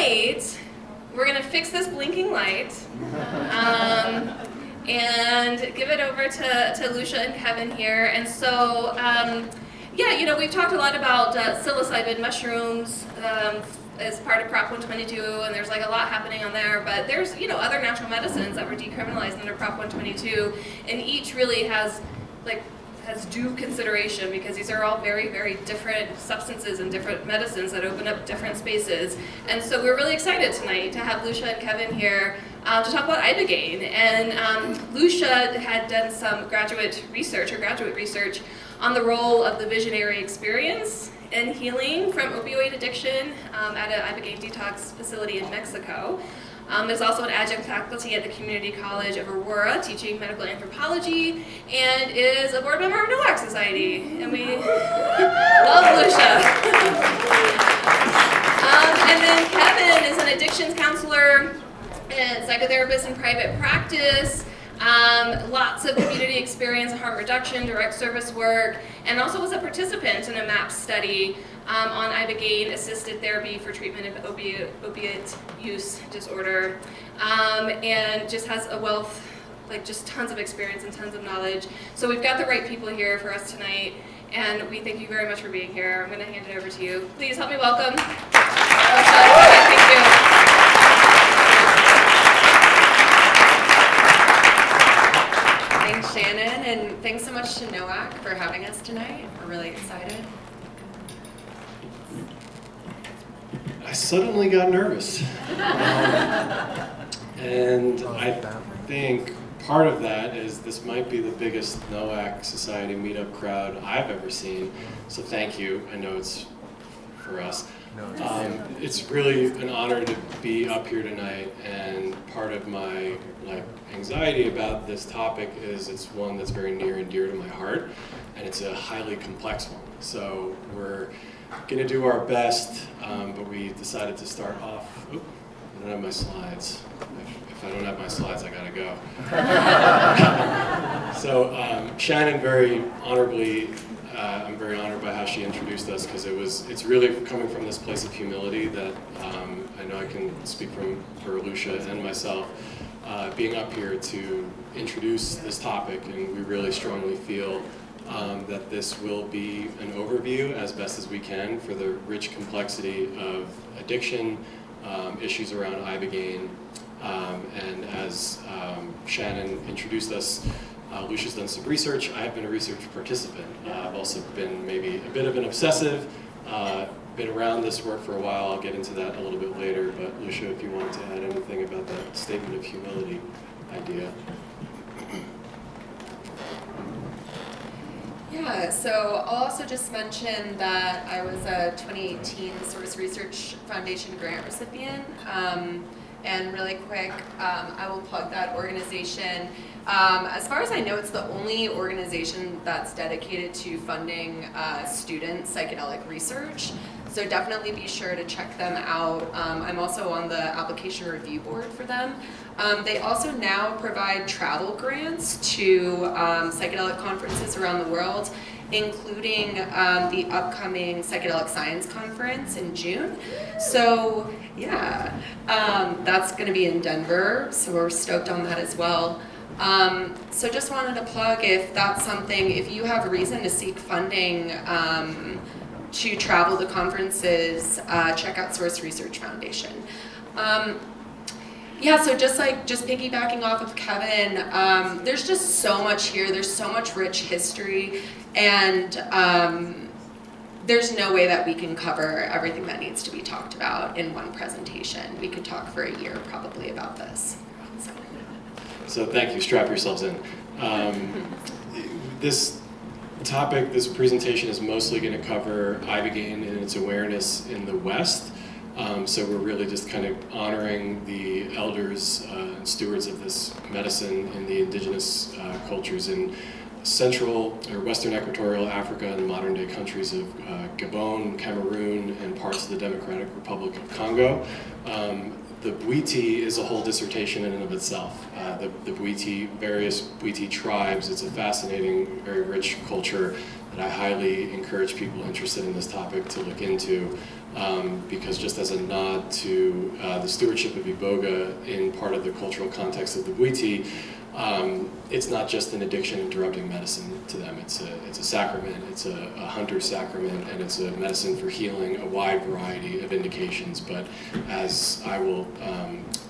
tonight, we're going to fix this blinking light and give it over to Lucia and Kevin here. And so, yeah, you know, we've talked a lot about psilocybin mushrooms as part of Prop 122, and there's like a lot happening on there, but there's, you know, other natural medicines that were decriminalized under Prop 122, and each really has due consideration, because these are all very, very different substances and different medicines that open up different spaces. And so we're really excited tonight to have Lucia and Kevin here to talk about Ibogaine. And Lucia had done some graduate research on the role of the visionary experience in healing from opioid addiction at an Ibogaine detox facility in Mexico. There's also an adjunct faculty at the Community College of Aurora teaching medical anthropology, and is a board member of NOAC Society. And we love Lucia. And then Kevin is an addictions counselor and psychotherapist in private practice. Lots of community experience, harm reduction, direct service work, and also was a participant in a MAP study on Ibogaine assisted therapy for treatment of opiate use disorder, and just has a wealth, like just tons of experience and tons of knowledge. So we've got the right people here for us tonight, and we thank you very much for being here. I'm going to hand it over to you. Please help me welcome. Thank you. Thanks, Shannon, and thanks so much to NOAC for having us tonight. We're really excited. I suddenly got nervous. And I think part of that is this might be the biggest NOAC Society meetup crowd I've ever seen. So thank you. I know it's for us. It's really an honor to be up here tonight, and part of my anxiety about this topic is it's one that's very near and dear to my heart, and it's a highly complex one. So we're going to do our best, but we decided to start off. I don't have my slides. If I don't have my slides, I gotta go. So Shannon very honorably, I'm very honored by how she introduced us, because it's really coming from this place of humility that I know I can speak for Lucia and myself, being up here to introduce this topic, and we really strongly feel that this will be an overview as best as we can for the rich complexity of addiction, issues around Ibogaine, and as Shannon introduced us, Lucia's done some research. I've been a research participant. I've also been maybe a bit of an obsessive, been around this work for a while. I'll get into that a little bit later, but Lucia, if you wanted to add anything about that statement of humility idea. Yeah, so I'll also just mention that I was a 2018 Source Research Foundation grant recipient. And really quick, I will plug that organization. As far as I know, it's the only organization that's dedicated to funding student psychedelic research. So definitely be sure to check them out. I'm also on the application review board for them. They also now provide travel grants to psychedelic conferences around the world, including the upcoming Psychedelic Science Conference in June. So yeah, that's going to be in Denver, so we're stoked on that as well. So just wanted to plug, if that's something, if you have a reason to seek funding to travel to conferences, check out Source Research Foundation. Yeah, so just piggybacking off of Kevin, there's just so much here. There's so much rich history, and there's no way that we can cover everything that needs to be talked about in one presentation. We could talk for a year probably about this. So thank you. Strap yourselves in. This topic, this presentation is mostly going to cover Ibogaine and its awareness in the West. So we're really just kind of honoring the elders and stewards of this medicine in the indigenous cultures in Central or Western Equatorial Africa and modern day countries of Gabon, Cameroon, and parts of the Democratic Republic of Congo. The Bwiti is a whole dissertation in and of itself. The Bwiti, various Bwiti tribes, it's a fascinating, very rich culture that I highly encourage people interested in this topic to look into. because just as a nod to the stewardship of iboga in part of the cultural context of the Bwiti, it's not just an addiction interrupting medicine to them. It's a sacrament, it's a hunter's sacrament, and it's a medicine for healing a wide variety of indications. But as I will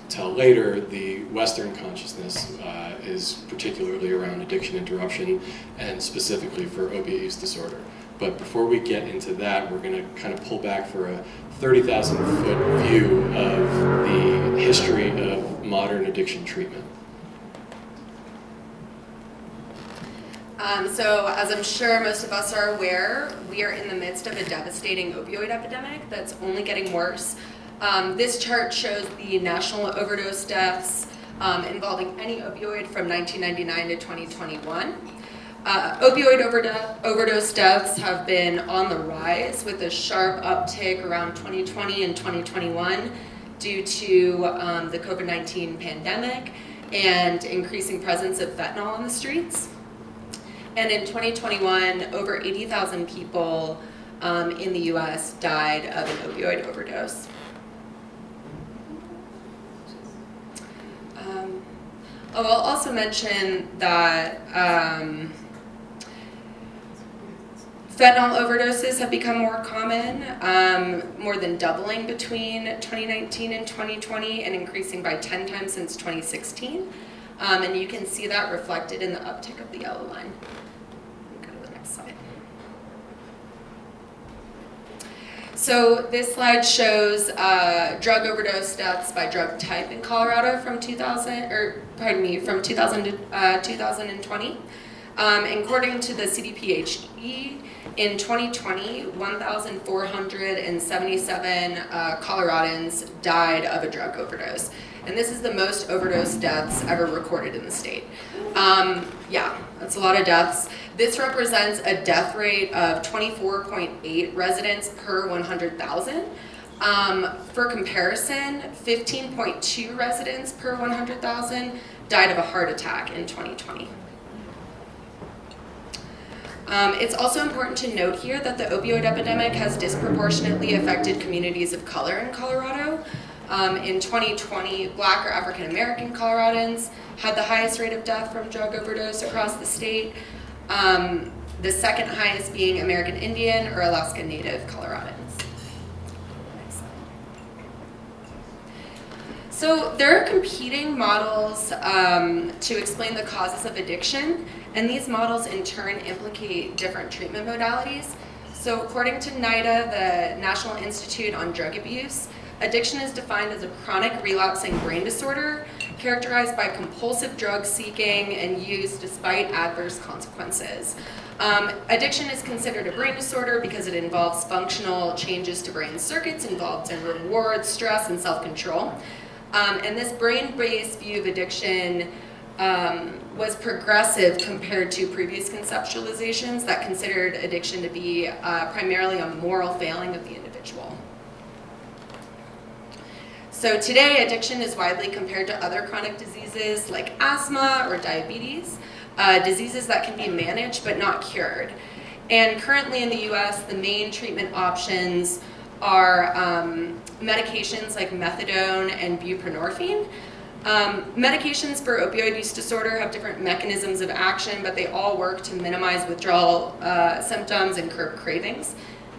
tell later, the Western consciousness is particularly around addiction interruption and specifically for opiate use disorder. But before we get into that, we're going to kind of pull back for a 30,000-foot view of the history of modern addiction treatment. So as I'm sure most of us are aware, we are in the midst of a devastating opioid epidemic that's only getting worse. This chart shows the national overdose deaths involving any opioid from 1999 to 2021. Opioid overdose deaths have been on the rise with a sharp uptick around 2020 and 2021 due to the COVID-19 pandemic and increasing presence of fentanyl on the streets. And in 2021, over 80,000 people in the US died of an opioid overdose. I'll also mention that fentanyl overdoses have become more common, more than doubling between 2019 and 2020 and increasing by 10 times since 2016. And you can see that reflected in the uptick of the yellow line. Go to the next slide. So this slide shows drug overdose deaths by drug type in Colorado from 2000 to 2020. According to the CDPHE, in 2020, 1,477 Coloradans died of a drug overdose. And this is the most overdose deaths ever recorded in the state. Yeah, that's a lot of deaths. This represents a death rate of 24.8 residents per 100,000. For comparison, 15.2 residents per 100,000 died of a heart attack in 2020. It's also important to note here that the opioid epidemic has disproportionately affected communities of color in Colorado. In 2020, Black or African American Coloradans had the highest rate of death from drug overdose across the state, the second highest being American Indian or Alaska Native Coloradans. Next slide. So there are competing models to explain the causes of addiction, and these models in turn implicate different treatment modalities. So according to NIDA, the National Institute on Drug Abuse, addiction is defined as a chronic relapsing brain disorder characterized by compulsive drug seeking and use despite adverse consequences. Addiction is considered a brain disorder because it involves functional changes to brain circuits involved in reward, stress, and self-control. And this brain-based view of addiction was progressive compared to previous conceptualizations that considered addiction to be primarily a moral failing of the individual. So today, addiction is widely compared to other chronic diseases like asthma or diabetes, diseases that can be managed but not cured. And currently in the US, the main treatment options are medications like methadone and buprenorphine. Medications for opioid use disorder have different mechanisms of action, but they all work to minimize withdrawal symptoms and curb cravings.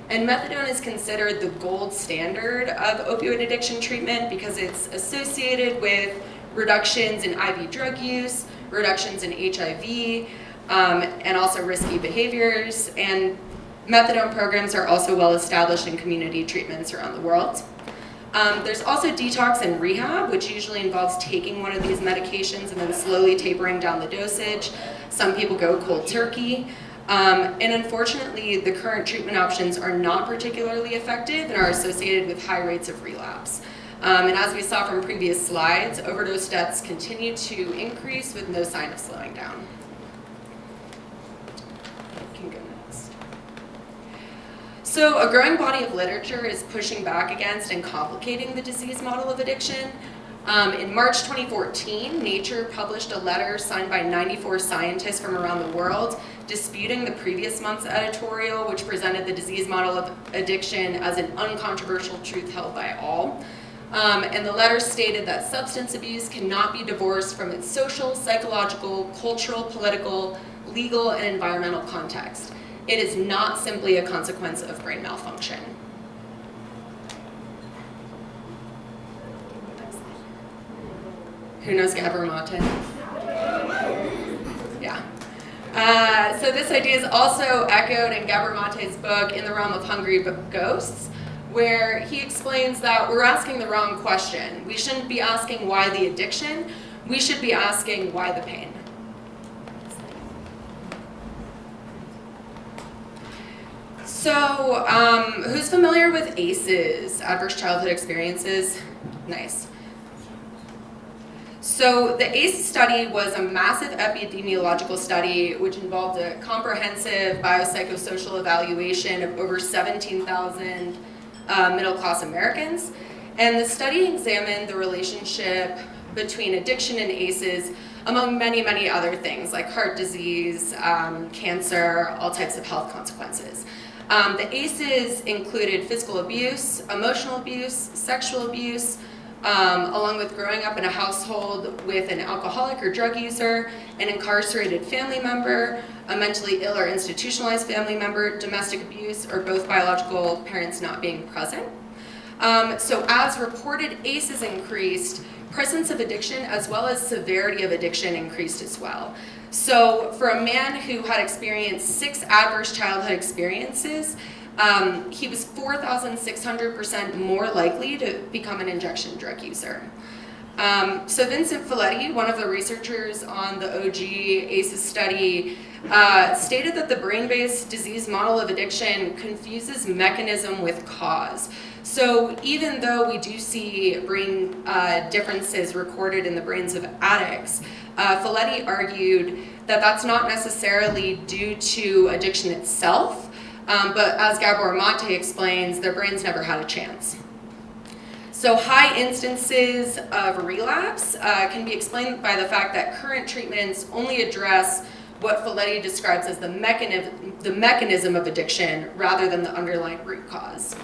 And methadone is considered the gold standard of opioid addiction treatment because it's associated with reductions in IV drug use, reductions in HIV, and also risky behaviors. And methadone programs are also well established in community treatments around the world. There's also detox and rehab, which usually involves taking one of these medications and then slowly tapering down the dosage. Some people go cold turkey. And unfortunately, the current treatment options are not particularly effective and are associated with high rates of relapse. And as we saw from previous slides, overdose deaths continue to increase with no sign of slowing down. You can go next. So a growing body of literature is pushing back against and complicating the disease model of addiction. In March 2014, Nature published a letter signed by 94 scientists from around the world disputing the previous month's editorial, which presented the disease model of addiction as an uncontroversial truth held by all. And the letter stated that substance abuse cannot be divorced from its social, psychological, cultural, political, legal, and environmental context. It is not simply a consequence of brain malfunction. Who knows Tabernathe? Yeah. So this idea is also echoed in Tabernathe's book, In the Realm of Hungry Ghosts, where he explains that we're asking the wrong question. We shouldn't be asking why the addiction, we should be asking why the pain. So, who's familiar with ACEs, adverse childhood experiences? Nice. So the ACE study was a massive epidemiological study which involved a comprehensive biopsychosocial evaluation of over 17,000 middle-class Americans. And the study examined the relationship between addiction and ACEs, among many, many other things like heart disease, cancer, all types of health consequences. The ACEs included physical abuse, emotional abuse, sexual abuse, along with growing up in a household with an alcoholic or drug user, an incarcerated family member, a mentally ill or institutionalized family member, domestic abuse, or both biological parents not being present. So as reported ACEs increased, presence of addiction as well as severity of addiction increased as well. So for a man who had experienced 6 adverse childhood experiences, he was 4,600% more likely to become an injection drug user. So Vincent Folletti, one of the researchers on the OG ACEs study, stated that the brain-based disease model of addiction confuses mechanism with cause. So even though we do see brain differences recorded in the brains of addicts, Folletti argued that that's not necessarily due to addiction itself, but as Gabor Mate explains, their brains never had a chance. So high instances of relapse can be explained by the fact that current treatments only address what Folletti describes as the mechanism of addiction rather than the underlying root cause.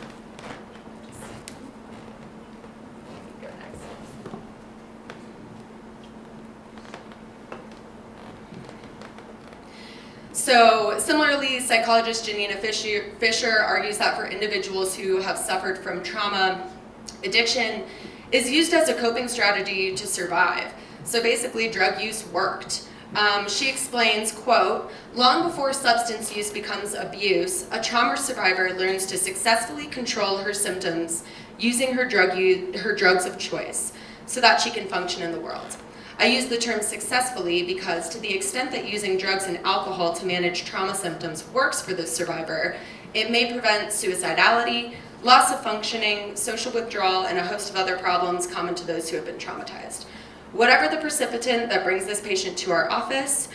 So similarly, psychologist Janina Fisher argues that for individuals who have suffered from trauma, addiction is used as a coping strategy to survive. So basically, drug use worked. She explains, quote, long before substance use becomes abuse, a trauma survivor learns to successfully control her symptoms using her drugs of choice so that she can function in the world. I use the term successfully because to the extent that using drugs and alcohol to manage trauma symptoms works for the survivor, it may prevent suicidality, loss of functioning, social withdrawal, and a host of other problems common to those who have been traumatized. Whatever the precipitant that brings this patient to our office,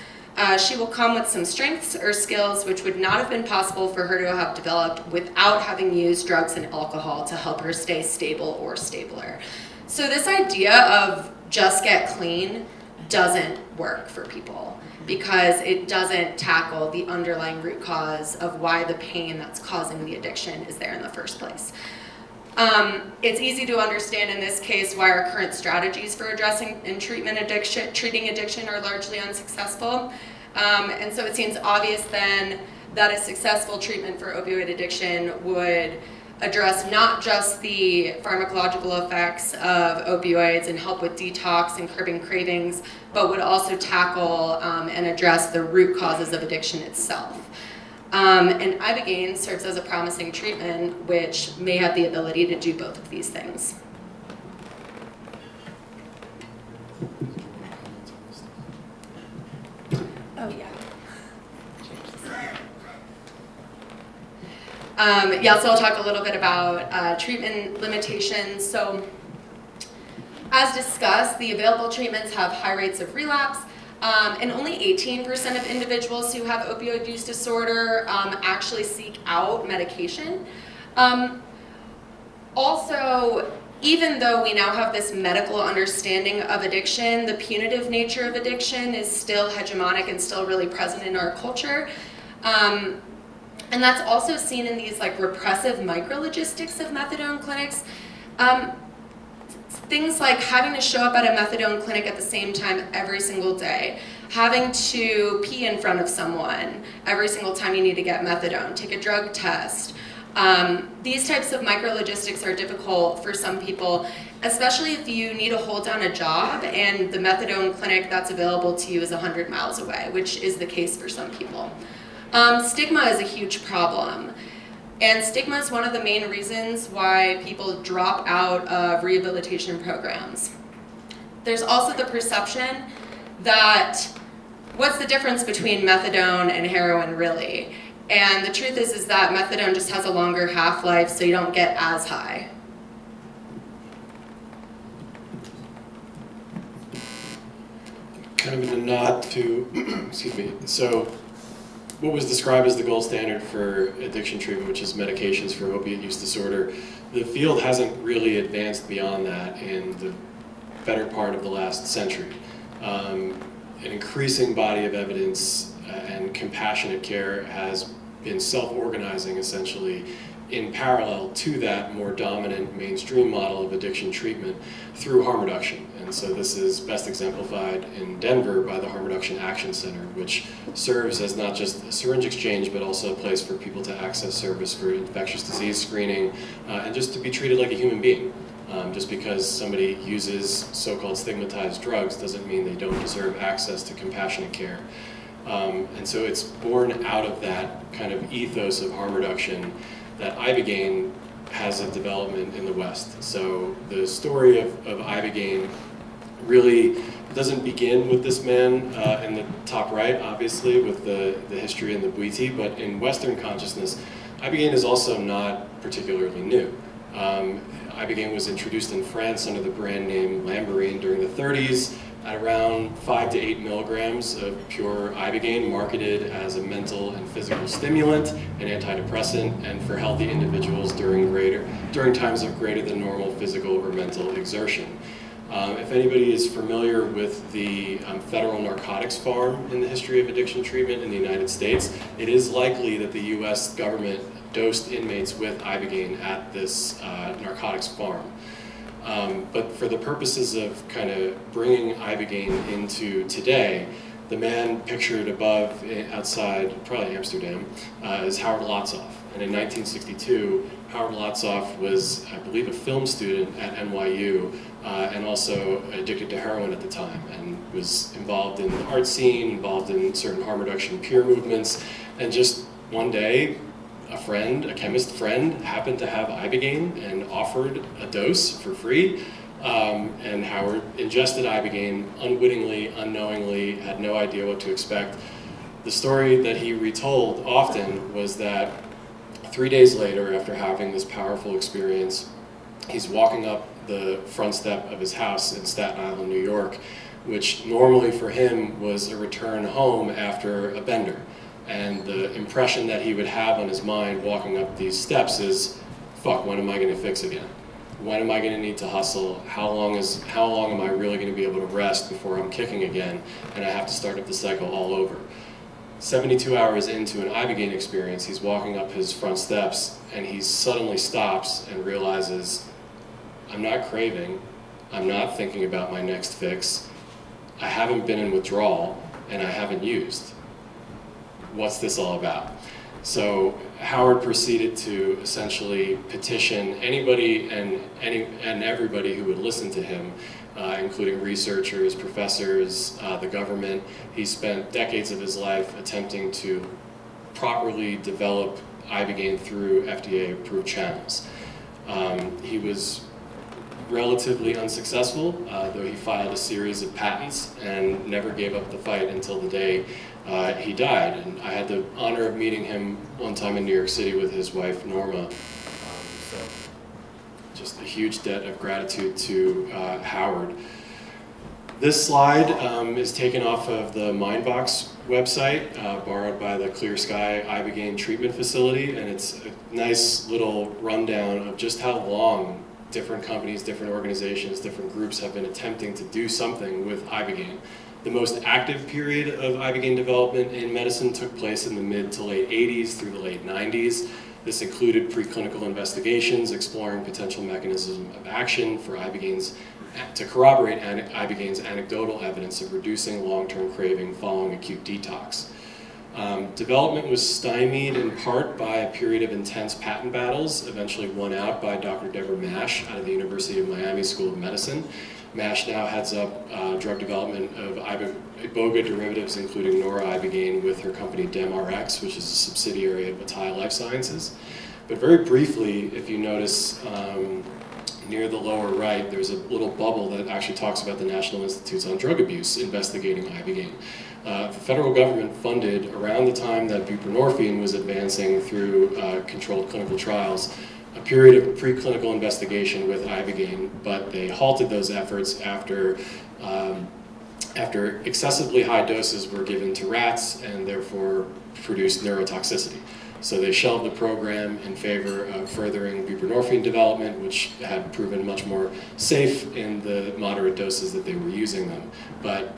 she will come with some strengths or skills which would not have been possible for her to have developed without having used drugs and alcohol to help her stay stable or stabler. So this idea of just get clean doesn't work for people because it doesn't tackle the underlying root cause of why the pain that's causing the addiction is there in the first place. It's easy to understand in this case why our current strategies for addressing and treating addiction are largely unsuccessful. And so it seems obvious then that a successful treatment for opioid addiction would address not just the pharmacological effects of opioids and help with detox and curbing cravings, but would also tackle and address the root causes of addiction itself. And Ibogaine serves as a promising treatment which may have the ability to do both of these things. Oh yeah. So I'll talk a little bit about treatment limitations. So as discussed, the available treatments have high rates of relapse, and only 18% of individuals who have opioid use disorder actually seek out medication. Also, even though we now have this medical understanding of addiction, the punitive nature of addiction is still hegemonic and still really present in our culture. And that's also seen in these like repressive micrologistics of methadone clinics. Things like having to show up at a methadone clinic at the same time every single day, having to pee in front of someone every single time you need to get methadone, take a drug test. These types of micrologistics are difficult for some people, especially if you need to hold down a job and the methadone clinic that's available to you is 100 miles away, which is the case for some people. Stigma is a huge problem. And stigma is one of the main reasons why people drop out of rehabilitation programs. There's also the perception that what's the difference between methadone and heroin really? And the truth is that methadone just has a longer half-life, so you don't get as high. Kind of in a nod to, excuse me, so what was described as the gold standard for addiction treatment, which is medications for opiate use disorder, the field hasn't really advanced beyond that in the better part of the last century. An increasing body of evidence and compassionate care has been self-organizing essentially in parallel to that more dominant mainstream model of addiction treatment through harm reduction. And so this is best exemplified in Denver by the Harm Reduction Action Center, which serves as not just a syringe exchange, but also a place for people to access service for infectious disease screening and just to be treated like a human being. Just because somebody uses so-called stigmatized drugs doesn't mean they don't deserve access to compassionate care. And so it's born out of that kind of ethos of harm reduction that Ibogaine has a development in the West. So the story of Ibogaine really doesn't begin with this man in the top right, obviously, with the history and the Bwiti, but in Western consciousness, Ibogaine is also not particularly new. Ibogaine was introduced in France under the brand name Lamborine during the 30s at around 5 to 8 milligrams of pure Ibogaine, marketed as a mental and physical stimulant, an antidepressant, and for healthy individuals during times of greater than normal physical or mental exertion. If anybody is familiar with the federal narcotics farm in the history of addiction treatment in the United States, it is likely that the US government dosed inmates with Ibogaine at this narcotics farm. But for the purposes of kind of bringing Ibogaine into today, the man pictured above, outside, probably Amsterdam, is Howard Lotsof. And in 1962, Howard Lotsof was, I believe, a film student at NYU and also addicted to heroin at the time, and was involved in the art scene, involved in certain harm reduction peer movements, and just one day, a chemist friend, happened to have Ibogaine and offered a dose for free. And Howard ingested Ibogaine unwittingly, unknowingly, had no idea what to expect. The story that he retold often was that 3 days later, after having this powerful experience, he's walking up the front step of his house in Staten Island, New York, which normally for him was a return home after a bender. And the impression that he would have on his mind walking up these steps is, fuck, when am I going to fix again? When am I going to need to hustle? How long am I really going to be able to rest before I'm kicking again and I have to start up the cycle all over? 72 hours into an Ibogaine experience, he's walking up his front steps and he suddenly stops and realizes, I'm not craving, I'm not thinking about my next fix, I haven't been in withdrawal, and I haven't used. What's this all about? So Howard proceeded to essentially petition anybody and everybody who would listen to him, including researchers, professors, the government. He spent decades of his life attempting to properly develop Ibogaine through FDA-approved channels. He was relatively unsuccessful, though he filed a series of patents and never gave up the fight until the day he died. And I had the honor of meeting him one time in New York City with his wife, Norma. So just a huge debt of gratitude to Howard. This slide is taken off of the Mindbox website, borrowed by the Clear Sky Ibogaine Treatment Facility, and it's a nice little rundown of just how long different companies, different organizations, different groups have been attempting to do something with Ibogaine. The most active period of ibogaine development in medicine took place in the mid to late 80s through the late 90s. This included preclinical investigations exploring potential mechanisms of action for ibogaines to corroborate ibogaine's anecdotal evidence of reducing long-term craving following acute detox. Development was stymied in part by a period of intense patent battles, eventually won out by Dr. Deborah Mash out of the University of Miami School of Medicine. Mash now heads up drug development of iboga derivatives, including noribogaine, with her company DemRx, which is a subsidiary of Atai Life Sciences. But very briefly, if you notice near the lower right, there's a little bubble that actually talks about the National Institutes on Drug Abuse investigating ibogaine. The federal government funded, around the time that buprenorphine was advancing through controlled clinical trials, a period of preclinical investigation with ibogaine, but they halted those efforts after excessively high doses were given to rats and therefore produced neurotoxicity. So they shelved the program in favor of furthering buprenorphine development, which had proven much more safe in the moderate doses that they were using them. But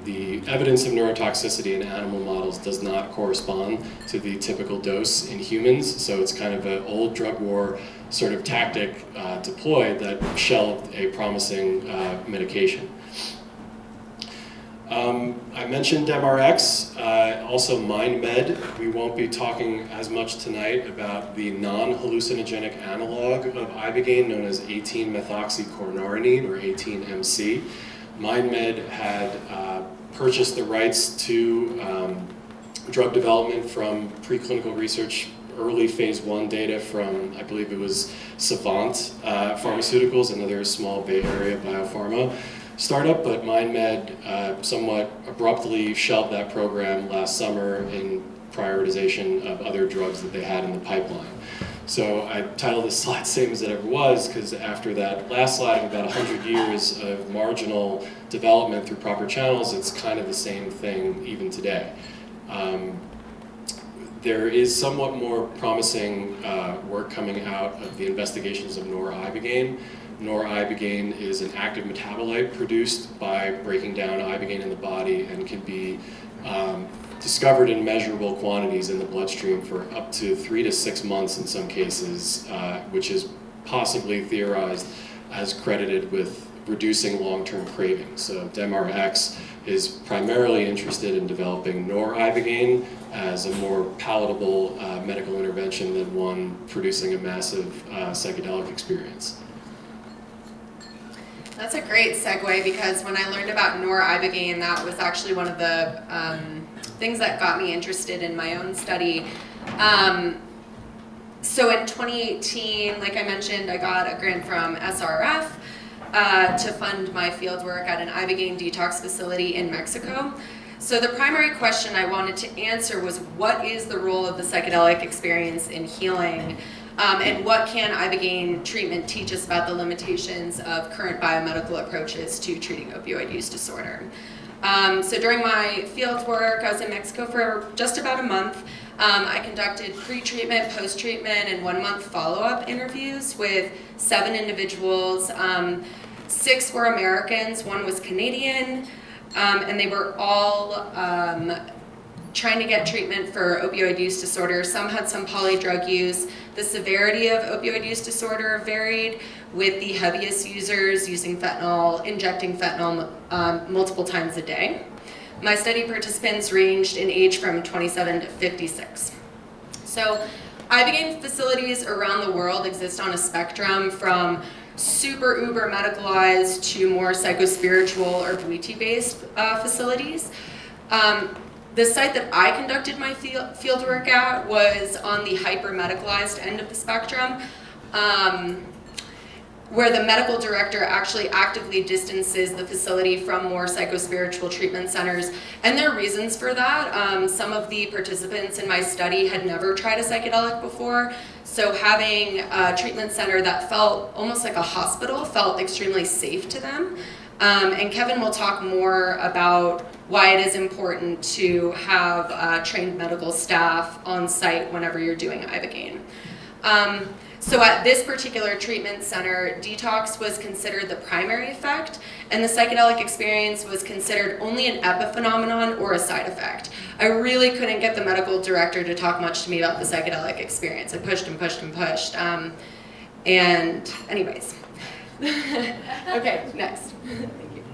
the evidence of neurotoxicity in animal models does not correspond to the typical dose in humans, so it's kind of an old drug war sort of tactic deployed that shelved a promising medication. I mentioned DemRx, also MindMed. We won't be talking as much tonight about the non-hallucinogenic analog of ibogaine known as 18-methoxychloronarinine, or 18-MC. MindMed had purchased the rights to drug development from preclinical research, early phase 1 data from, I believe it was Savant Pharmaceuticals, another small Bay Area biopharma startup, but MindMed somewhat abruptly shelved that program last summer in prioritization of other drugs that they had in the pipeline. So I titled this slide Same as It Ever Was, because after that last slide of about 100 years of marginal development through proper channels, it's kind of the same thing even today. There is somewhat more promising work coming out of the investigations of noribogaine. Noribogaine is an active metabolite produced by breaking down ibogaine in the body and can be discovered in measurable quantities in the bloodstream for up to 3 to 6 months in some cases, which is possibly theorized as credited with reducing long-term craving. So DemRx is primarily interested in developing noribogaine as a more palatable medical intervention than one producing a massive psychedelic experience. That's a great segue, because when I learned about noribogaine, that was actually one of the things that got me interested in my own study. So in 2018, like I mentioned, I got a grant from SRF to fund my fieldwork at an ibogaine detox facility in Mexico. So the primary question I wanted to answer was, what is the role of the psychedelic experience in healing? And what can ibogaine treatment teach us about the limitations of current biomedical approaches to treating opioid use disorder? So during my field work, I was in Mexico for just about a month. I conducted pre-treatment, post-treatment, and 1-month follow-up interviews with 7 individuals. 6 were Americans, 1 was Canadian, and they were all trying to get treatment for opioid use disorder. Some had some polydrug use. The severity of opioid use disorder varied, with the heaviest users using fentanyl, injecting fentanyl multiple times a day. My study participants ranged in age from 27 to 56. So ibogaine facilities around the world exist on a spectrum from super uber medicalized to more psychospiritual or Bwiti-based facilities. The site that I conducted my field work at was on the hyper-medicalized end of the spectrum, where the medical director actually actively distances the facility from more psychospiritual treatment centers. And there are reasons for that. Some of the participants in my study had never tried a psychedelic before, so having a treatment center that felt almost like a hospital felt extremely safe to them. And Kevin will talk more about why it is important to have trained medical staff on site whenever you're doing ibogaine. So at this particular treatment center, detox was considered the primary effect, and the psychedelic experience was considered only an epiphenomenon or a side effect. I really couldn't get the medical director to talk much to me about the psychedelic experience. I pushed and pushed and pushed. And anyways. Okay, next. Thank you.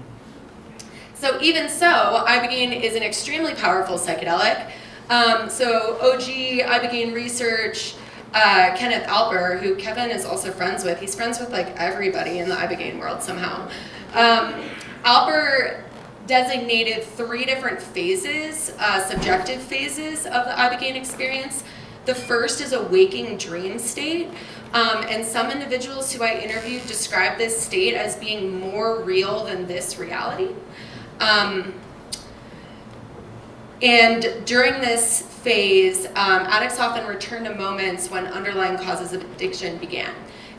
So even so, Ibogaine is an extremely powerful psychedelic. So OG Ibogaine research, Kenneth Alper, who Kevin is also friends with. He's friends with like everybody in the Ibogaine world somehow. Alper designated 3 different phases, subjective phases of the Ibogaine experience. The first is a waking dream state, and some individuals who I interviewed describe this state as being more real than this reality. And during this phase, addicts often return to moments when underlying causes of addiction began.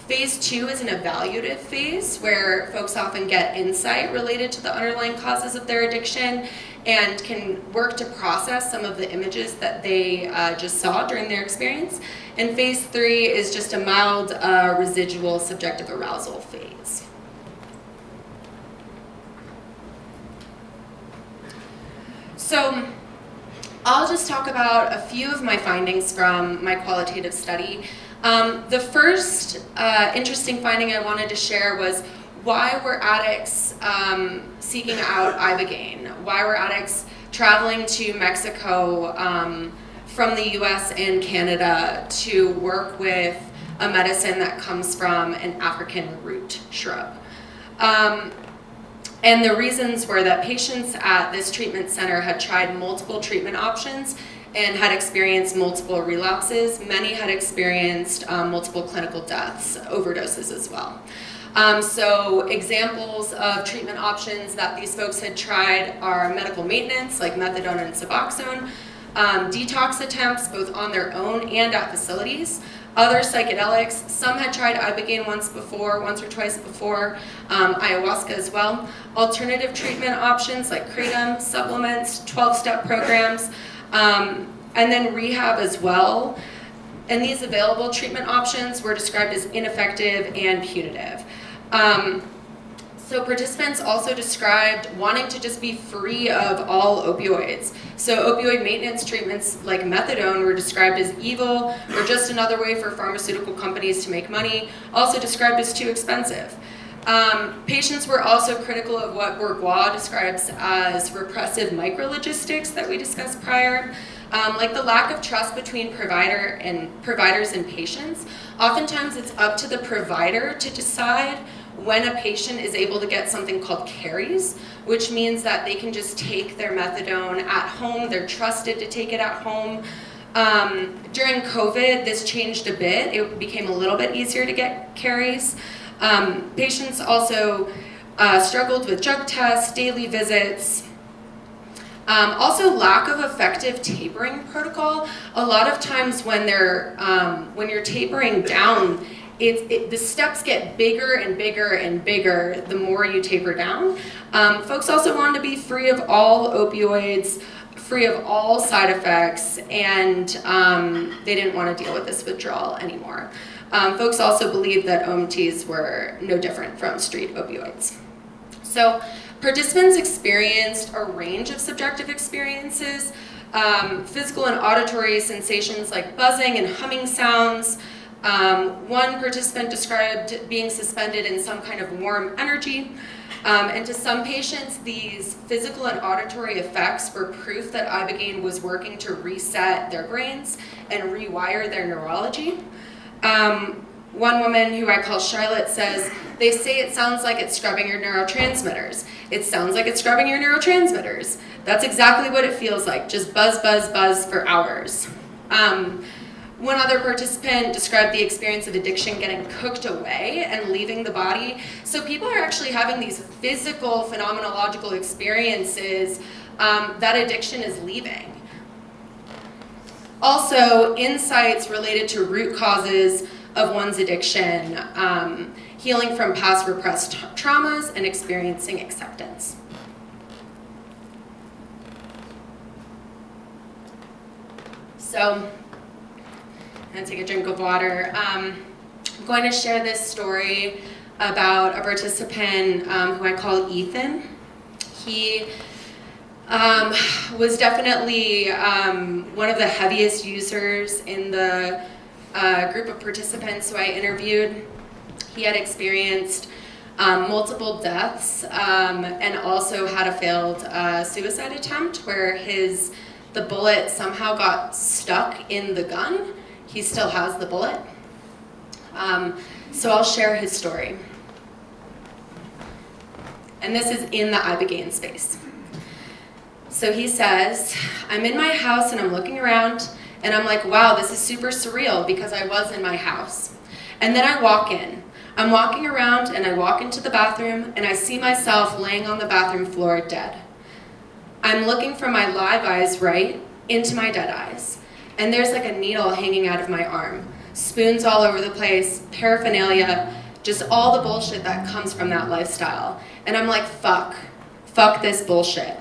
Phase 2 is an evaluative phase where folks often get insight related to the underlying causes of their addiction and can work to process some of the images that they just saw during their experience. And phase 3 is just a mild residual subjective arousal phase. So I'll just talk about a few of my findings from my qualitative study. The first interesting finding I wanted to share was why were addicts seeking out Ibogaine? Why were addicts traveling to Mexico from the US and Canada to work with a medicine that comes from an African root shrub? And the reasons were that patients at this treatment center had tried multiple treatment options and had experienced multiple relapses. Many had experienced multiple clinical deaths, overdoses as well. So examples of treatment options that these folks had tried are medical maintenance, like methadone and Suboxone, detox attempts both on their own and at facilities, other psychedelics. Some had tried Ibogaine once or twice before, ayahuasca as well. Alternative treatment options like kratom, supplements, 12-step programs, and then rehab as well. And these available treatment options were described as ineffective and punitive. So participants also described wanting to just be free of all opioids. So opioid maintenance treatments like methadone were described as evil or just another way for pharmaceutical companies to make money, also described as too expensive. Patients were also critical of what Bourgeois describes as repressive micrologistics that we discussed prior, like the lack of trust between providers and patients. Oftentimes it's up to the provider to decide when a patient is able to get something called carries, which means that they can just take their methadone at home. They're trusted to take it at home. During COVID, this changed a bit. It became a little bit easier to get carries. Patients also struggled with drug tests, daily visits. Also, lack of effective tapering protocol. A lot of times when you're tapering down, the steps get bigger and bigger and bigger the more you taper down. Folks also wanted to be free of all opioids, free of all side effects, and they didn't want to deal with this withdrawal anymore. Folks also believed that OMTs were no different from street opioids. So participants experienced a range of subjective experiences, physical and auditory sensations like buzzing and humming sounds. One participant described being suspended in some kind of warm energy. And to some patients, these physical and auditory effects were proof that Ibogaine was working to reset their brains and rewire their neurology. One woman who I call Charlotte says, they say it sounds like it's scrubbing your neurotransmitters. It sounds like it's scrubbing your neurotransmitters. That's exactly what it feels like, just buzz, buzz, buzz for hours. One other participant described the experience of addiction getting cooked away and leaving the body. So people are actually having these physical, phenomenological experiences that addiction is leaving. Also, insights related to root causes of one's addiction, healing from past repressed traumas, and experiencing acceptance. So, I'm gonna take a drink of water. I'm going to share this story about a participant who I call Ethan. He was definitely one of the heaviest users in the group of participants who I interviewed. He had experienced multiple deaths and also had a failed suicide attempt where the bullet somehow got stuck in the gun. He still has the bullet. So I'll share his story. And this is in the Ibogaine space. So he says, I'm in my house and I'm looking around and I'm like, wow, this is super surreal because I was in my house. And then I walk in. I'm walking around and I walk into the bathroom and I see myself laying on the bathroom floor dead. I'm looking from my live eyes right into my dead eyes. And there's like a needle hanging out of my arm. Spoons all over the place, paraphernalia, just all the bullshit that comes from that lifestyle. And I'm like, fuck this bullshit.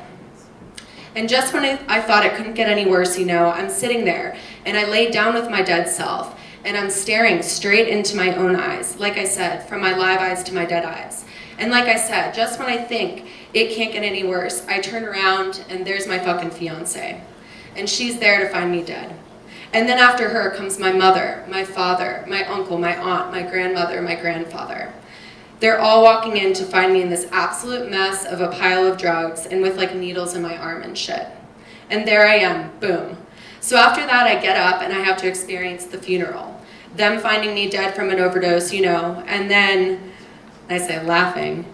And just when I thought it couldn't get any worse, I'm sitting there and I lay down with my dead self and I'm staring straight into my own eyes, like I said, from my live eyes to my dead eyes. And like I said, just when I think it can't get any worse, I turn around and there's my fucking fiance. And she's there to find me dead. And then after her comes my mother, my father, my uncle, my aunt, my grandmother, my grandfather. They're all walking in to find me in this absolute mess of a pile of drugs and with like needles in my arm and shit. And there I am, boom. So after that I get up and I have to experience the funeral. Them finding me dead from an overdose, and then I say laughing,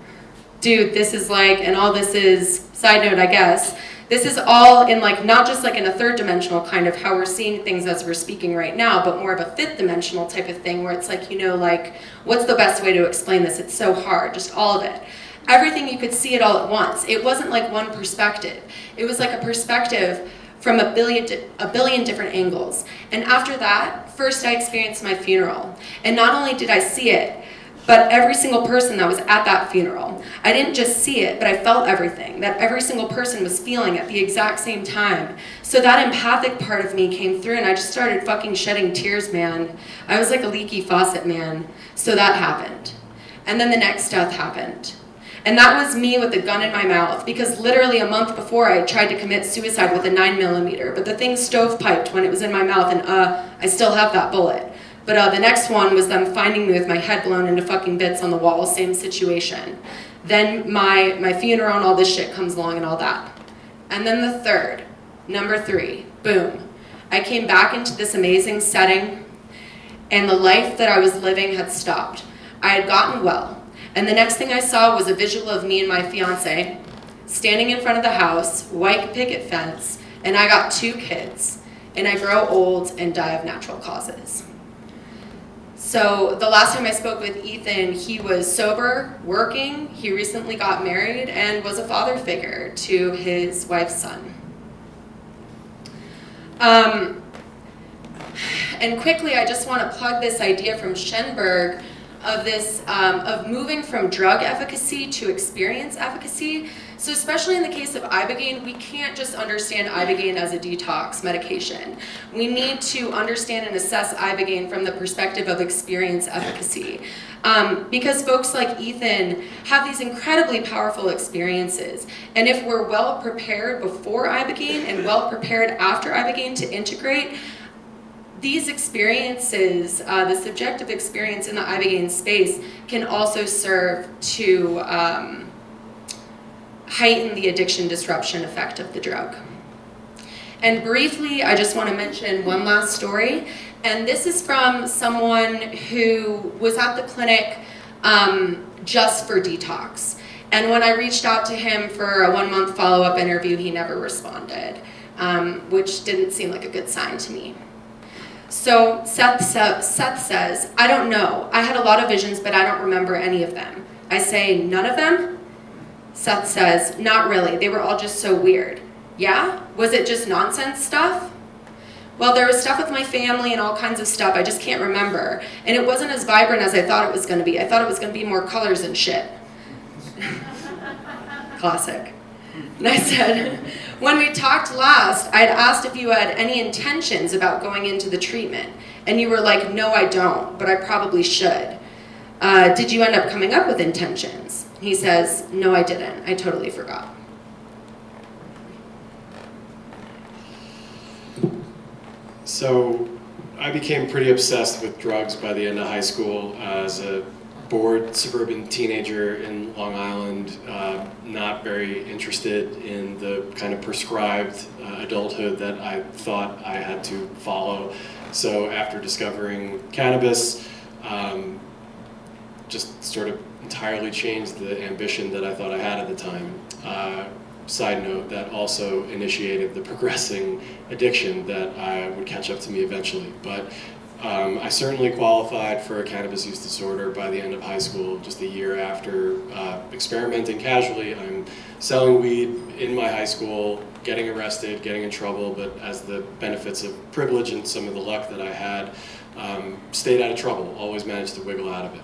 dude, this is like, and all this is, side note I guess, this is all in like, not just like in a third dimensional kind of how we're seeing things as we're speaking right now, but more of a fifth dimensional type of thing where it's like, like, what's the best way to explain this? It's so hard, just all of it. Everything, you could see it all at once. It wasn't like one perspective. It was like a perspective from a billion different angles. And after that, first I experienced my funeral. And not only did I see it, but every single person that was at that funeral. I didn't just see it, but I felt everything that every single person was feeling at the exact same time. So that empathic part of me came through and I just started fucking shedding tears, man. I was like a leaky faucet, man. So that happened. And then the next death happened. And that was me with a gun in my mouth because literally a month before I tried to commit suicide with a 9mm, but the thing stovepiped when it was in my mouth and I still have that bullet. But the next one was them finding me with my head blown into fucking bits on the wall, same situation. Then my funeral and all this shit comes along and all that. And then the third, number 3, boom. I came back into this amazing setting and the life that I was living had stopped. I had gotten well. And the next thing I saw was a visual of me and my fiance standing in front of the house, white picket fence, and I got 2 kids. And I grow old and die of natural causes. So the last time I spoke with Ethan, he was sober, working, he recently got married, and was a father figure to his wife's son. And quickly, I just want to plug this idea from Schoenberg of this, of moving from drug efficacy to experience efficacy. So especially in the case of Ibogaine, we can't just understand Ibogaine as a detox medication. We need to understand and assess Ibogaine from the perspective of experience efficacy. Because folks like Ethan have these incredibly powerful experiences. And if we're well prepared before Ibogaine and well prepared after Ibogaine to integrate, these experiences, the subjective experience in the Ibogaine space, can also serve to heighten the addiction disruption effect of the drug. And briefly, I just want to mention one last story. And this is from someone who was at the clinic just for detox. And when I reached out to him for a 1-month follow-up interview, he never responded, which didn't seem like a good sign to me. So Seth says, I don't know. I had a lot of visions, but I don't remember any of them. I say, none of them? Seth says, not really. They were all just so weird. Yeah? Was it just nonsense stuff? Well, there was stuff with my family and all kinds of stuff. I just can't remember. And it wasn't as vibrant as I thought it was going to be. I thought it was going to be more colors and shit. Classic. And I said, when we talked last, I'd asked if you had any intentions about going into the treatment. And you were like, no, I don't, but I probably should. Did you end up coming up with intentions? He says, no, I didn't. I totally forgot. So I became pretty obsessed with drugs by the end of high school as a bored suburban teenager in Long Island, not very interested in the kind of prescribed adulthood that I thought I had to follow. So after discovering cannabis, just sort of entirely changed the ambition that I thought I had at the time. Side note, that also initiated the progressing addiction that would catch up to me eventually. But I certainly qualified for a cannabis use disorder by the end of high school, just a year after experimenting casually. I'm selling weed in my high school, getting arrested, getting in trouble, but as the benefits of privilege and some of the luck that I had, stayed out of trouble, always managed to wiggle out of it.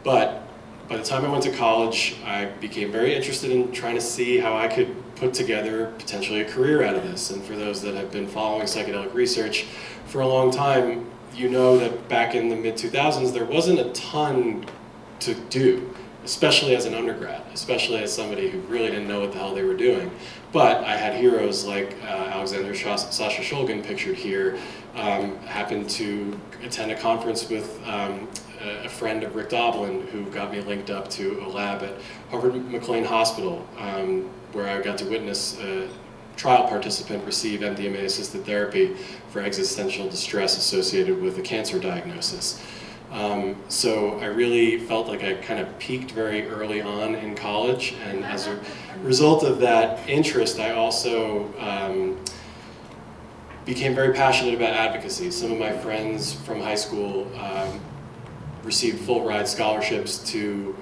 But by the time I went to college, I became very interested in trying to see how I could put together potentially a career out of this. And for those that have been following psychedelic research for a long time, you know that back in the mid-2000s, there wasn't a ton to do, especially as an undergrad, especially as somebody who really didn't know what the hell they were doing. But I had heroes like Alexander Sasha Shulgin, pictured here, happened to attend a conference with a friend of Rick Doblin, who got me linked up to a lab at Harvard McLean Hospital, where I got to witness a trial participant receive MDMA-assisted therapy for existential distress associated with a cancer diagnosis. So I really felt like I kind of peaked very early on in college, and as a result of that interest, I also became very passionate about advocacy. Some of my friends from high school received full ride scholarships to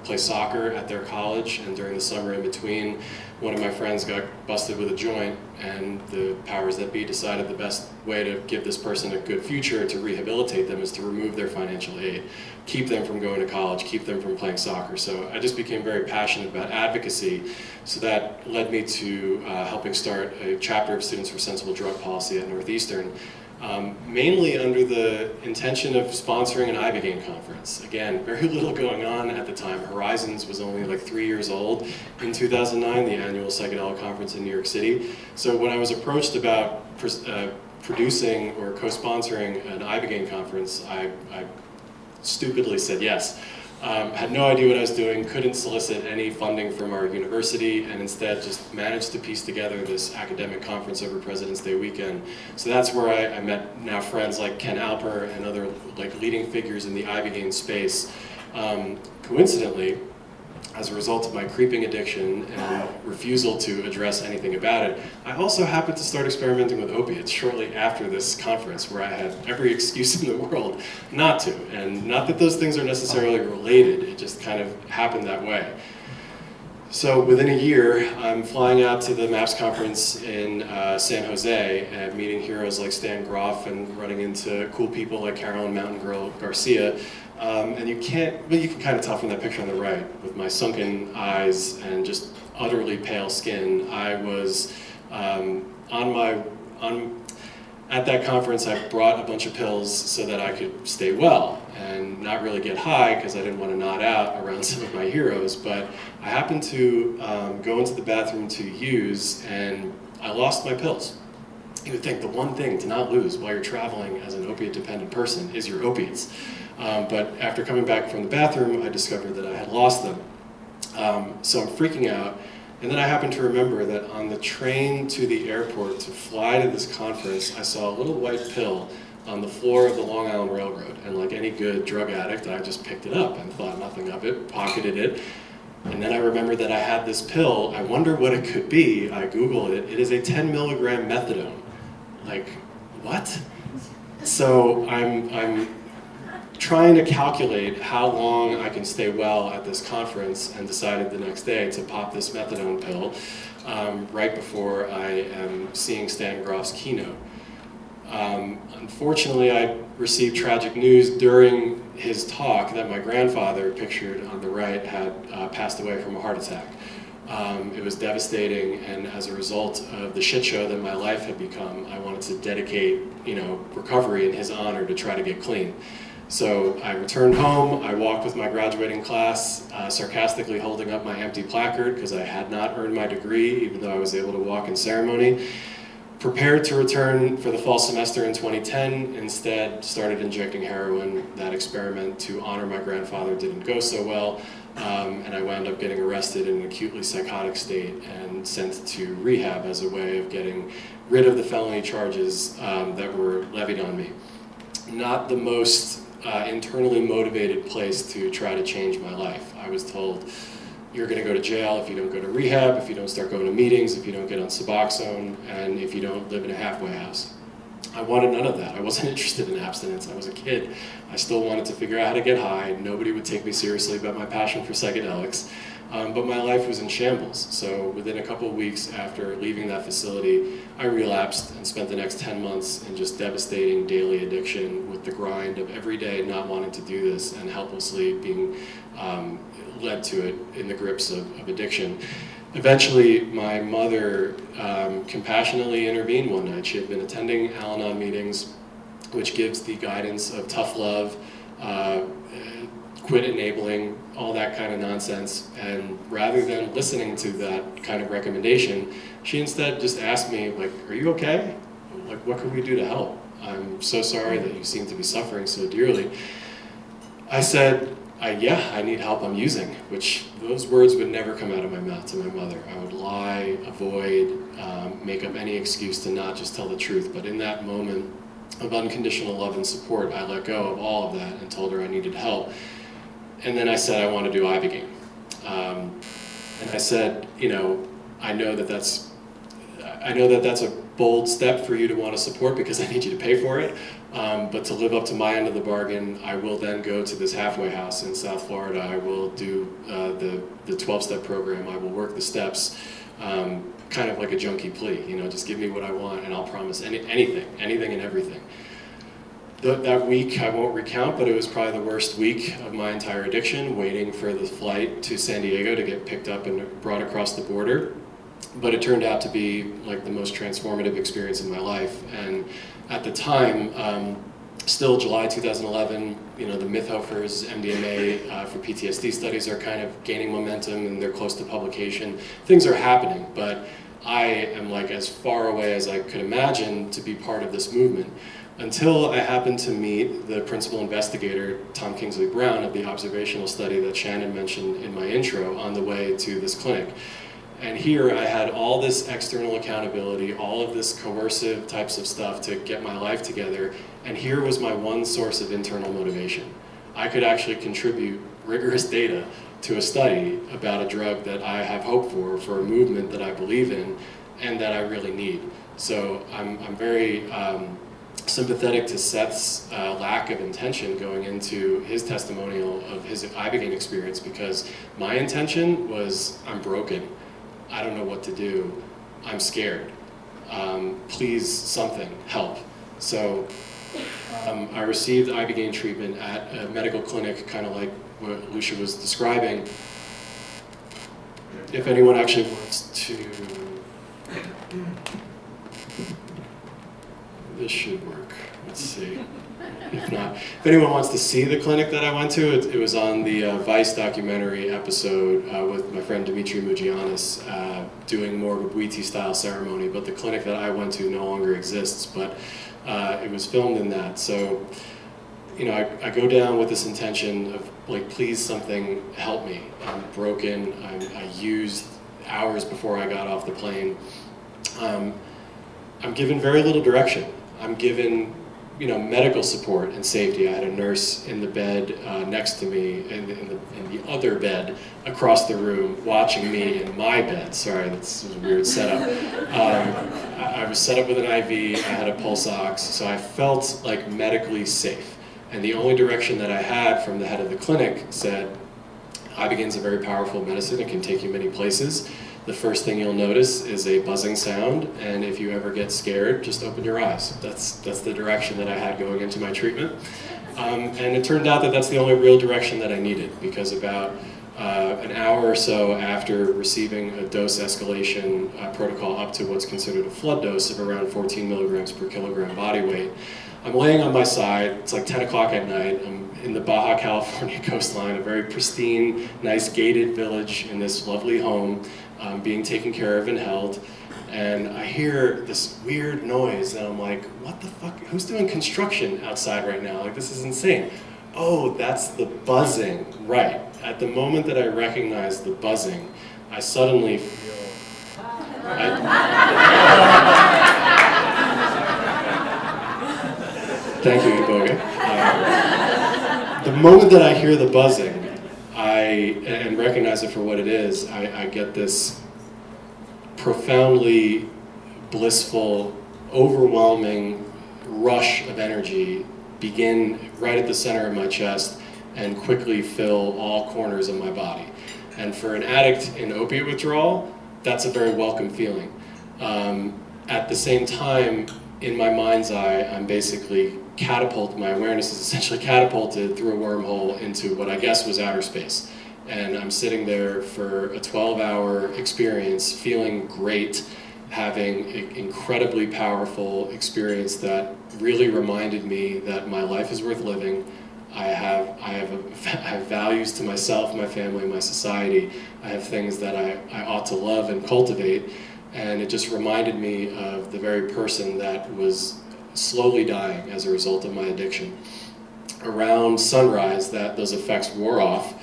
play soccer at their college, and during the summer in between, one of my friends got busted with a joint, and the powers that be decided the best way to give this person a good future, to rehabilitate them, is to remove their financial aid, keep them from going to college, keep them from playing soccer. So I just became very passionate about advocacy, so that led me to helping start a chapter of Students for Sensible Drug Policy at Northeastern, mainly under the intention of sponsoring an Ibogaine conference. Again, very little going on at the time. Horizons was only like 3 years old in 2009, the annual psychedelic conference in New York City. So when I was approached about producing or co-sponsoring an Ibogaine conference, I stupidly said yes. Had no idea what I was doing, couldn't solicit any funding from our university, and instead just managed to piece together this academic conference over President's Day weekend. So that's where I met now friends like Ken Alper and other like leading figures in the Ibogaine space. Coincidentally, as a result of my creeping addiction and refusal to address anything about it, I also happened to start experimenting with opiates shortly after this conference, where I had every excuse in the world not to. And not that those things are necessarily related, it just kind of happened that way. So within a year, I'm flying out to the MAPS conference in San Jose and meeting heroes like Stan Groff and running into cool people like Carolyn Mountain Girl Garcia. And you can kind of tell from that picture on the right, with my sunken eyes and just utterly pale skin. I was at that conference, I brought a bunch of pills so that I could stay well and not really get high, because I didn't want to nod out around some of my heroes. But I happened to go into the bathroom to use, and I lost my pills. You would think the one thing to not lose while you're traveling as an opiate-dependent person is your opiates. But after coming back from the bathroom, I discovered that I had lost them. So I'm freaking out. And then I happened to remember that on the train to the airport to fly to this conference, I saw a little white pill on the floor of the Long Island Railroad. And like any good drug addict, I just picked it up and thought nothing of it, pocketed it. And then I remembered that I had this pill. I wonder what it could be. I Googled it. It is a 10 milligram methadone. Like, what? So I'm trying to calculate how long I can stay well at this conference, and decided the next day to pop this methadone pill right before I am seeing Stan Groff's keynote. Unfortunately, I received tragic news during his talk that my grandfather, pictured on the right, had passed away from a heart attack It was devastating, and as a result of the shit show that my life had become, I wanted to dedicate, recovery in his honor to try to get clean. So I returned home, I walked with my graduating class, sarcastically holding up my empty placard because I had not earned my degree, even though I was able to walk in ceremony. Prepared to return for the fall semester in 2010, instead started injecting heroin. That experiment to honor my grandfather didn't go so well, and I wound up getting arrested in an acutely psychotic state and sent to rehab as a way of getting rid of the felony charges that were levied on me. Not the most internally motivated place to try to change my life. I was told, you're going to go to jail if you don't go to rehab, if you don't start going to meetings, if you don't get on Suboxone, and if you don't live in a halfway house. I wanted none of that. I wasn't interested in abstinence. I was a kid. I still wanted to figure out how to get high. Nobody would take me seriously about my passion for psychedelics. But my life was in shambles. So within a couple of weeks after leaving that facility, I relapsed and spent the next 10 months in just devastating daily addiction with the grind of every day not wanting to do this and helplessly being led to it in the grips of addiction. Eventually, my mother compassionately intervened one night. She had been attending Al-Anon meetings, which gives the guidance of tough love, quit enabling, all that kind of nonsense. And rather than listening to that kind of recommendation, she instead just asked me, like, are you okay? Like, what can we do to help? I'm so sorry that you seem to be suffering so dearly. I said, yeah, I need help, I'm using, which those words would never come out of my mouth to my mother. I would lie, avoid, make up any excuse to not just tell the truth. But in that moment of unconditional love and support, I let go of all of that and told her I needed help. And then I said, I want to do Ibogaine. And I said, I know that that's a bold step for you to want to support because I need you to pay for it. But to live up to my end of the bargain, I will then go to this halfway house in South Florida. I will do the 12-step program. I will work the steps, kind of like a junkie plea. Just give me what I want and I'll promise anything and everything. That week I won't recount, but it was probably the worst week of my entire addiction, waiting for the flight to San Diego to get picked up and brought across the border. But it turned out to be like the most transformative experience in my life. And at the time, still July 2011, the Mithofers, MDMA for PTSD studies are kind of gaining momentum and they're close to publication. Things are happening, but I am like as far away as I could imagine to be part of this movement. Until I happened to meet the principal investigator, Tom Kingsley Brown, of the observational study that Shannon mentioned in my intro on the way to this clinic. And here I had all this external accountability, all of this coercive types of stuff to get my life together, and here was my one source of internal motivation. I could actually contribute rigorous data to a study about a drug that I have hope for a movement that I believe in, and that I really need. So I'm very sympathetic to Seth's lack of intention going into his testimonial of his Ibogaine experience, because my intention was, I'm broken. I don't know what to do. I'm scared. Please, something, help. So I received Ibogaine treatment at a medical clinic, kind of like what Lucia was describing. If anyone actually wants to, this should work. Let's see. If not, if anyone wants to see the clinic that I went to, it was on the Vice documentary episode with my friend Dimitri Mugianis doing more of a Bwiti-style ceremony, but the clinic that I went to no longer exists, but it was filmed in that. So, I go down with this intention of, like, please something help me. I'm broken, I used hours before I got off the plane. I'm given very little direction. I'm given medical support and safety. I had a nurse in the bed next to me, in the other bed across the room, watching me in my bed. Sorry, this was a weird setup. I was set up with an IV, I had a pulse ox, so I felt like medically safe. And the only direction that I had from the head of the clinic said, Ibogaine's a very powerful medicine, it can take you many places. The first thing you'll notice is a buzzing sound, and if you ever get scared, just open your eyes. That's the direction that I had going into my treatment. And it turned out that that's the only real direction that I needed, because about An hour or so after receiving a dose escalation protocol up to what's considered a flood dose of around 14 milligrams per kilogram body weight, I'm laying on my side. It's like 10 o'clock at night. I'm in the Baja California coastline, a very pristine, nice gated village in this lovely home, being taken care of and held. And I hear this weird noise, and I'm like, what the fuck? Who's doing construction outside right now? Like, this is insane. Oh, that's the buzzing. Right. At the moment that I recognize the buzzing, I suddenly feel... Thank you, Iboga. The moment that I hear the buzzing, and recognize it for what it is, I get this profoundly blissful, overwhelming rush of energy begin right at the center of my chest and quickly fill all corners of my body. And for an addict in opiate withdrawal, that's a very welcome feeling. At the same time, in my mind's eye, I'm basically my awareness is essentially catapulted through a wormhole into what I guess was outer space. And I'm sitting there for a 12-hour experience, feeling great, having an incredibly powerful experience that really reminded me that my life is worth living. I have values to myself, my family, my society. I have things that I ought to love and cultivate. And it just reminded me of the very person that was slowly dying as a result of my addiction. Around sunrise, those effects wore off,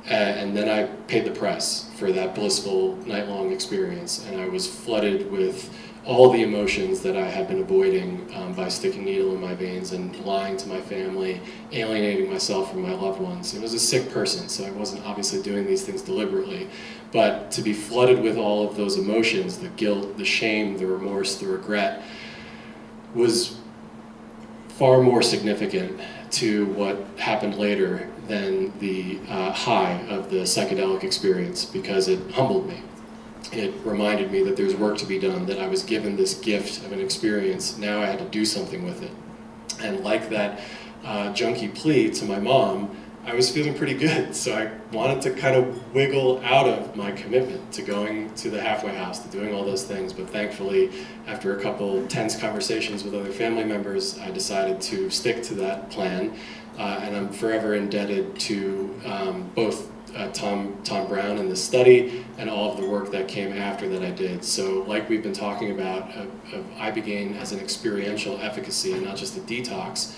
and then I paid the price for that blissful night-long experience, and I was flooded with all the emotions that I had been avoiding by sticking a needle in my veins and lying to my family, alienating myself from my loved ones. I was a sick person, so I wasn't obviously doing these things deliberately, but to be flooded with all of those emotions, the guilt, the shame, the remorse, the regret, was far more significant to what happened later than the high of the psychedelic experience, because it humbled me. It reminded me that there's work to be done, that I was given this gift of an experience. Now I had to do something with it. And like that junkie plea to my mom, I was feeling pretty good. So I wanted to kind of wiggle out of my commitment to going to the halfway house, to doing all those things. But thankfully, after a couple tense conversations with other family members, I decided to stick to that plan. And I'm forever indebted to both Tom Brown and the study and all of the work that came after that I did. So like we've been talking about of Ibogaine as an experiential efficacy and not just a detox,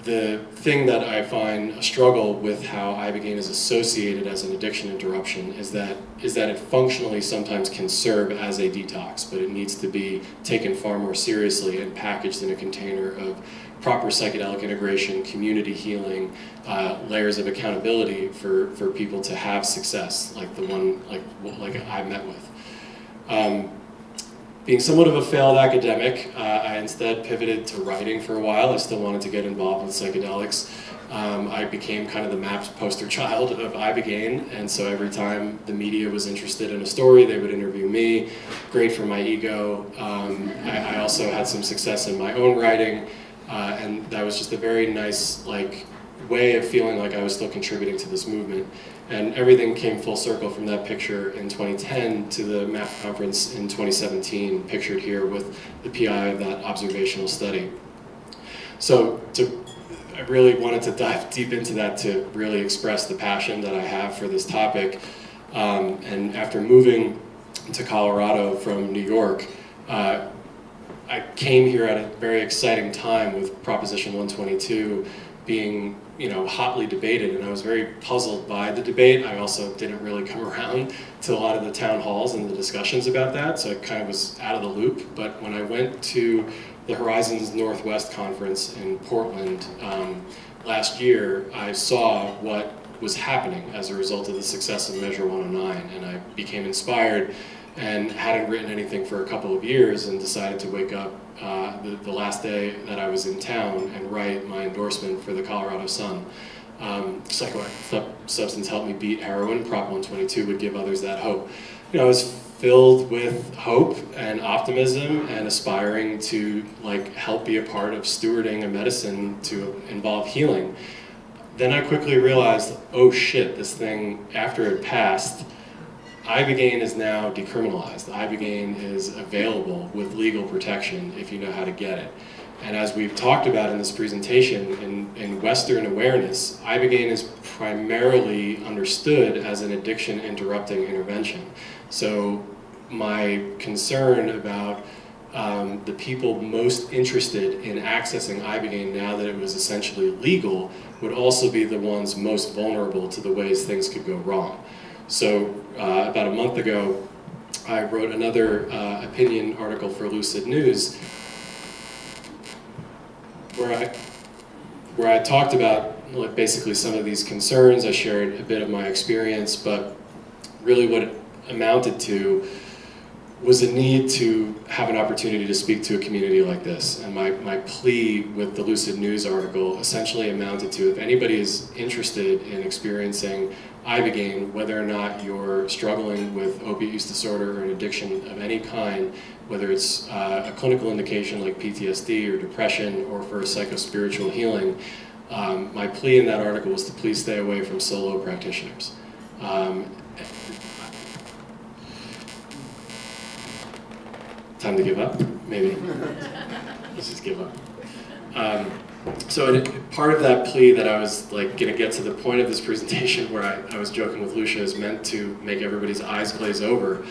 the thing that I find a struggle with how Ibogaine is associated as an addiction interruption is that it functionally sometimes can serve as a detox, but it needs to be taken far more seriously and packaged in a container of proper psychedelic integration, community healing, layers of accountability for people to have success, like the one like I met with. Being somewhat of a failed academic, I instead pivoted to writing for a while. I still wanted to get involved with psychedelics. I became kind of the MAPS poster child of Ibogaine, and so every time the media was interested in a story, they would interview me. Great for my ego. I also had some success in my own writing, and that was just a very nice way of feeling like I was still contributing to this movement. And everything came full circle from that picture in 2010 to the MAP conference in 2017, pictured here with the PI of that observational study. So I really wanted to dive deep into that to really express the passion that I have for this topic. And after moving to Colorado from New York, I came here at a very exciting time with Proposition 122 being hotly debated, and I was very puzzled by the debate. I also didn't really come around to a lot of the town halls and the discussions about that, so I kind of was out of the loop. But when I went to the Horizons Northwest conference in Portland last year, I saw what was happening as a result of the success of Measure 109, and I became inspired and hadn't written anything for a couple of years and decided to wake up the last day that I was in town and write my endorsement for the Colorado Sun. Psychoactive substance helped me beat heroin. Prop 122 would give others that hope. I was filled with hope and optimism and aspiring to help be a part of stewarding a medicine to involve healing. then I quickly realized, oh shit, this thing, after it passed, Ibogaine is now decriminalized. Ibogaine is available with legal protection if you know how to get it. And as we've talked about in this presentation, in Western awareness, Ibogaine is primarily understood as an addiction interrupting intervention. So my concern about the people most interested in accessing Ibogaine now that it was essentially legal would also be the ones most vulnerable to the ways things could go wrong. So about a month ago, I wrote another opinion article for Lucid News where I talked about basically some of these concerns. I shared a bit of my experience, but really what it amounted to was a need to have an opportunity to speak to a community like this. And my plea with the Lucid News article essentially amounted to, if anybody is interested in experiencing Ibogaine, whether or not you're struggling with opiate use disorder or an addiction of any kind, whether it's a clinical indication like PTSD or depression or for psychospiritual healing, my plea in that article was to please stay away from solo practitioners. Time to give up? Maybe. Let's just give up. So part of that plea that I was going to get to the point of this presentation where I was joking with Lucia is meant to make everybody's eyes glaze over.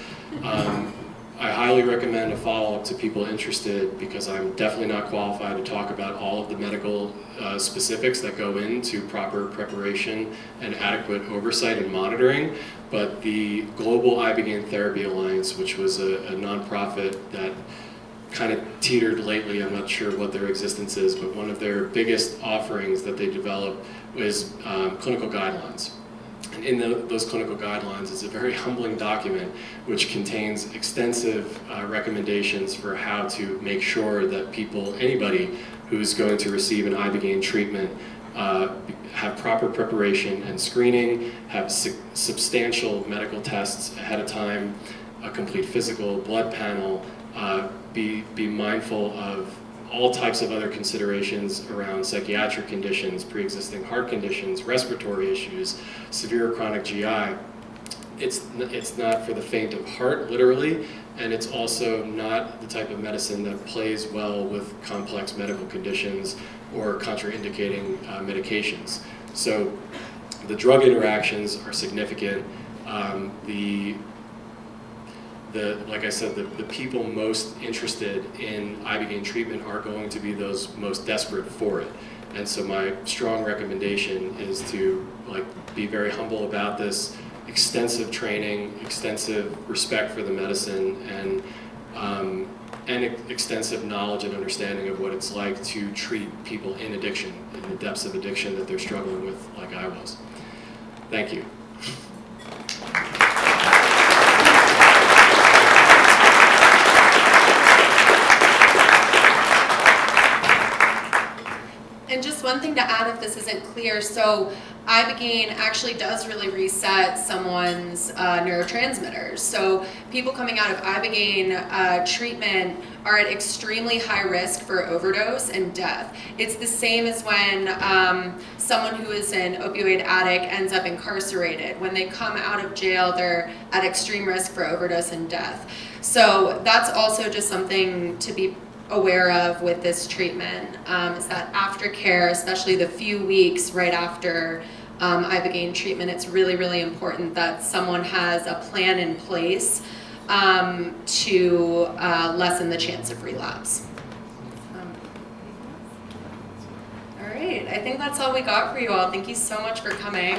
I highly recommend a follow-up to people interested, because I'm definitely not qualified to talk about all of the medical specifics that go into proper preparation and adequate oversight and monitoring. But the Global Ibogaine Therapy Alliance, which was a nonprofit that kind of teetered lately, I'm not sure what their existence is, but one of their biggest offerings that they develop is clinical guidelines. And in those clinical guidelines is a very humbling document which contains extensive recommendations for how to make sure that people, anybody who's going to receive an Ibogaine treatment, have proper preparation and screening, have substantial medical tests ahead of time, a complete physical, blood panel, be mindful of all types of other considerations around psychiatric conditions, pre-existing heart conditions, respiratory issues, severe chronic GI. It's not for the faint of heart, literally, and it's also not the type of medicine that plays well with complex medical conditions or contraindicating medications. So the drug interactions are significant. Like I said, the people most interested in Ibogaine treatment are going to be those most desperate for it. And so my strong recommendation is to be very humble about this, extensive training, extensive respect for the medicine, and extensive knowledge and understanding of what it's like to treat people in addiction, in the depths of addiction that they're struggling with, like I was. Thank you. And just one thing to add if this isn't clear, so Ibogaine actually does really reset someone's neurotransmitters. So people coming out of Ibogaine treatment are at extremely high risk for overdose and death. It's the same as when someone who is an opioid addict ends up incarcerated. When they come out of jail, they're at extreme risk for overdose and death. So that's also just something to be aware of with this treatment, is that aftercare, especially the few weeks right after Ibogaine treatment, it's really, really important that someone has a plan in place to lessen the chance of relapse. All right, I think that's all we got for you all. Thank you so much for coming.